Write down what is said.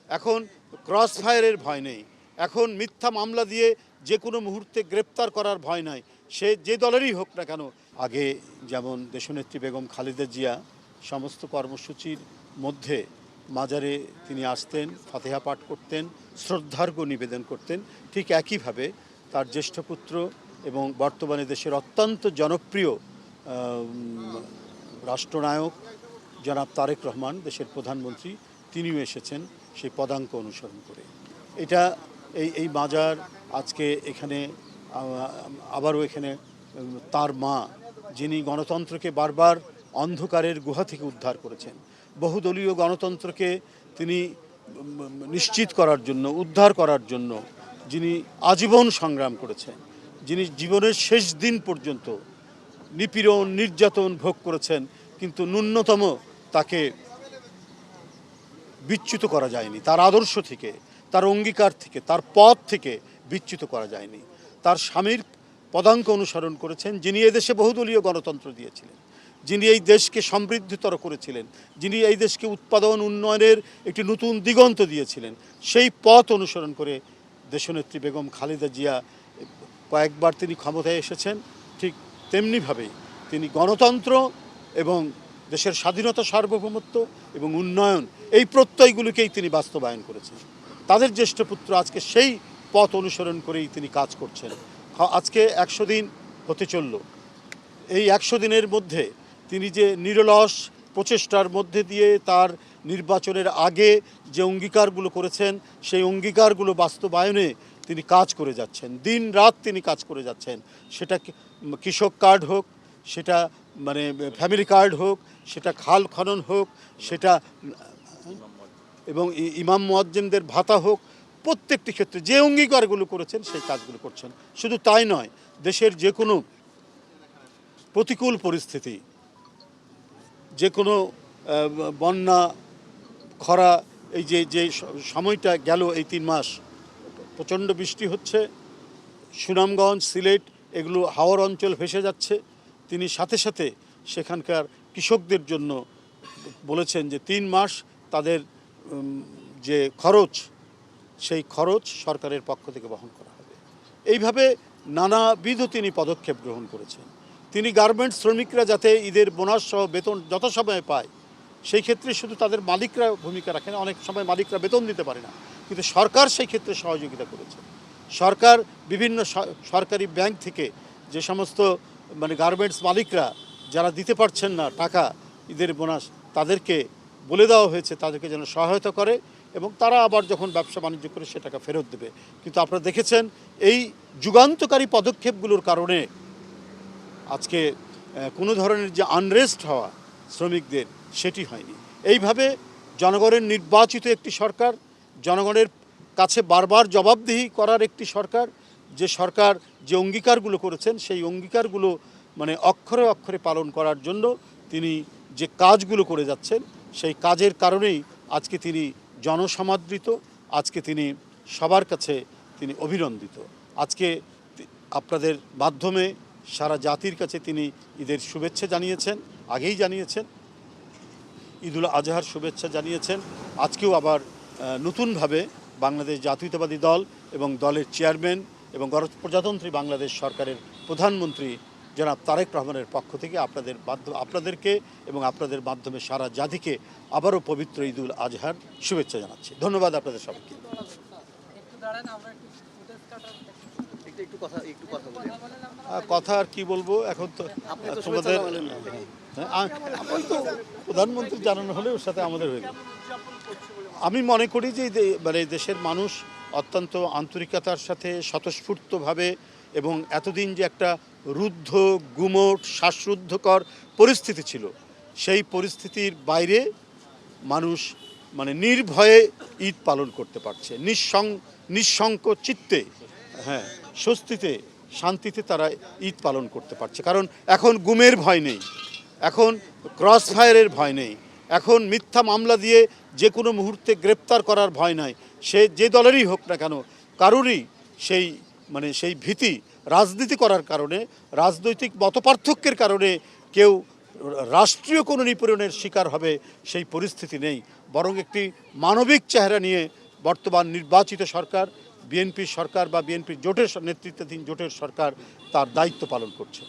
এখন ক্রস ফায়ারের ভয় নেই, এখন মিথ্যা মামলা দিয়ে যে কোনো মুহূর্তে গ্রেপ্তার করার ভয় নাই, সে যে দলেরই হোক না কেন। আগে যেমন দেশনেত্রী বেগম খালেদা জিয়া সমস্ত কর্মসূচির মধ্যে মাজারে তিনি আসতেন, ফাতিহা পাঠ করতেন, শ্রদ্ধার্ঘ্য নিবেদন করতেন, ঠিক একইভাবে তার জ্যেষ্ঠ পুত্র এবং বর্তমানে দেশের অত্যন্ত জনপ্রিয় রাষ্ট্রনায়ক জনাব তারেক রহমান, দেশের প্রধানমন্ত্রী, তিনিও এসেছেন সেই পদাঙ্ক অনুসরণ করে। এটা এই মাজার আজকে এখানে আবারও এখানে তার মা, যিনি গণতন্ত্রকে বারবার অন্ধকারের গুহা থেকে উদ্ধার করেছেন, বহুদলীয় গণতন্ত্রকে তিনি নিশ্চিত করার জন্য, উদ্ধার করার জন্য যিনি আজীবন সংগ্রাম করেছেন, যিনি জীবনের শেষ দিন পর্যন্ত নিপীড়ন নির্যাতন ভোগ করেছেন, কিন্তু ন্যূনতম তাকে বিচ্যুত করা যায়নি, তার আদর্শ থেকে, তার অঙ্গীকার থেকে, তার পথ থেকে বিচ্যুত করা যায়নি। তার স্বামীর পদাঙ্ক অনুসরণ করেছেন, যিনি এদেশে বহুদলীয় গণতন্ত্র দিয়েছিলেন, যিনি এই দেশকে সমৃদ্ধতর করেছিলেন, যিনি এই দেশকে উৎপাদন উন্নয়নের একটি নতুন দিগন্ত দিয়েছিলেন। সেই পথ অনুসরণ করে দেশনেত্রী বেগম খালেদা জিয়া কয়েকবার তিনি ক্ষমতায় এসেছেন, ঠিক তেমনিভাবেই তিনি গণতন্ত্র এবং দেশের স্বাধীনতা, সার্বভৌমত্ব এবং উন্নয়ন, এই প্রত্যয়গুলোকেই তিনি বাস্তবায়ন করেছেন। তাদের জ্যেষ্ঠ পুত্র আজকে সেই পথ অনুসরণ করেই তিনি কাজ করছেন। আজকে 100 দিন হতে চলল। এই 100 দিনের মধ্যে তিনি যে নিরলস প্রচেষ্টার মধ্যে দিয়ে তার নির্বাচনের আগে যে অঙ্গীকারগুলো করেছেন, সেই অঙ্গীকারগুলো বাস্তবায়নে তিনি কাজ করে যাচ্ছেন, দিন রাত তিনি কাজ করে যাচ্ছেন। সেটা কৃষক কার্ড হোক, সেটা মানে ফ্যামিলি কার্ড হোক, সেটা খাল খনন হোক, সেটা এবং ইমাম মুয়াজ্জিমদের ভাতা হোক, প্রত্যেকটি ক্ষেত্রে যে অঙ্গীকারগুলো করেছেন সেই কাজগুলো করছেন। শুধু তাই নয়, দেশের যে কোনো প্রতিকূল পরিস্থিতি, যে কোনো বন্যা, খরা, এই যে সময়টা গেল, এই 3 মাস প্রচণ্ড বৃষ্টি হচ্ছে, সুনামগঞ্জ, সিলেট এগুলো হাওর অঞ্চল ভেসে যাচ্ছে, তিনি সাথে সাথে সেখানকার কৃষকদের জন্য বলেছেন যে 3 মাস তাদের যে খরচ, সেই খরচ সরকারের পক্ষ থেকে বহন করা হবে। এইভাবে নানাবিধ তিনি পদক্ষেপ গ্রহণ করেছেন। তিনি গার্মেন্টস শ্রমিকরা যাতে ঈদের বোনাস সহ বেতন যথাসময়ে পায়, সেই ক্ষেত্রে শুধু তাদের মালিকরা ভূমিকা রাখেন, অনেক সময় মালিকরা বেতন দিতে পারে না, কিন্তু সরকার সেই ক্ষেত্রে সহযোগিতা করেছে। সরকার বিভিন্ন সরকারি ব্যাংক থেকে যে সমস্ত মানে গার্মেন্টস মালিকরা যারা দিতে পারছেন না টাকা, ঈদের বোনাস, তাদেরকে বলে দেওয়া হয়েছে তাদেরকে যেন সহায়তা করে এবং তারা আবার যখন ব্যবসা বাণিজ্য করে সে টাকা ফেরত দেবে। কিন্তু আপনারা দেখেছেন এই যুগান্তকারী পদক্ষেপগুলোর কারণে আজকে কোনো ধরনের যে আনরেস্ট হওয়া শ্রমিকদের, সেটি হয়নি। এইভাবে জনগণের নির্বাচিত একটি সরকার, জনগণের কাছে বারবার জবাবদিহি করার একটি সরকার, যে সরকার যে অঙ্গীকারগুলো করেছেন সেই অঙ্গীকারগুলো মানে অক্ষরে অক্ষরে পালন করার জন্য তিনি যে কাজগুলো করে যাচ্ছেন, সেই কাজের কারণেই আজকে তিনি জনসমাদৃত, আজকে তিনি সবার কাছে তিনি অভিনন্দিত। আজকে আপনাদের মাধ্যমে সারা জাতির কাছে তিনি ঈদের শুভেচ্ছা জানিয়েছেন, আগেই জানিয়েছেন, ঈদুল আজহার শুভেচ্ছা জানিয়েছেন। আজকেও আবার নতুনভাবে বাংলাদেশ জাতীয়তাবাদী দল এবং দলের চেয়ারম্যান এবং গণপ্রজাতন্ত্রী বাংলাদেশ সরকারের প্রধানমন্ত্রী জনাব তারেক রহমানের পক্ষ থেকে আপনাদেরকে এবং আপনাদের মাধ্যমে সারা জাতিকে আবারও পবিত্র ঈদুল আজহার শুভেচ্ছা জানাচ্ছি। ধন্যবাদ আপনাদের সবাইকে। কথা আর কি বলবো, এখন তো তোমাদের প্রধানমন্ত্রী জানানো হলে ওর সাথে আমাদের হয়ে গেল। আমি মনে করি যে মানে দেশের মানুষ অত্যন্ত আন্তরিকতার সাথে স্বতঃস্ফূর্তভাবে এবং এতদিন যে একটা রুদ্ধ গুমোট শ্বাসরুদ্ধকর পরিস্থিতি ছিল, সেই পরিস্থিতির বাইরে মানুষ মানে নির্ভয়ে ঈদ পালন করতে পারছে, নিঃশঙ্ক চিত্তে, হ্যাঁ, স্বস্তিতে, শান্তিতে তারা ঈদ পালন করতে পারছে। কারণ এখন গুমের ভয় নেই, এখন ক্রস ফায়ারের ভয় নেই, এখন মিথ্যা মামলা দিয়ে যে কোনো মুহূর্তে গ্রেপ্তার করার ভয় নাই। সে যে দলেরই হোক না কেন, কারোরই সেই ভীতি, রাজনীতি করার কারণে, রাজনৈতিক মতপার্থক্যের কারণে কেউ রাষ্ট্রীয় কোনো নিপীড়নের শিকার হবে সেই পরিস্থিতি নেই। বরং একটি মানবিক চেহারা নিয়ে বর্তমান নির্বাচিত সরকার, বিএনপির সরকার বা বিএনপির জোটের নেতৃত্বাধীন জোটের সরকার তার দায়িত্ব পালন করছে।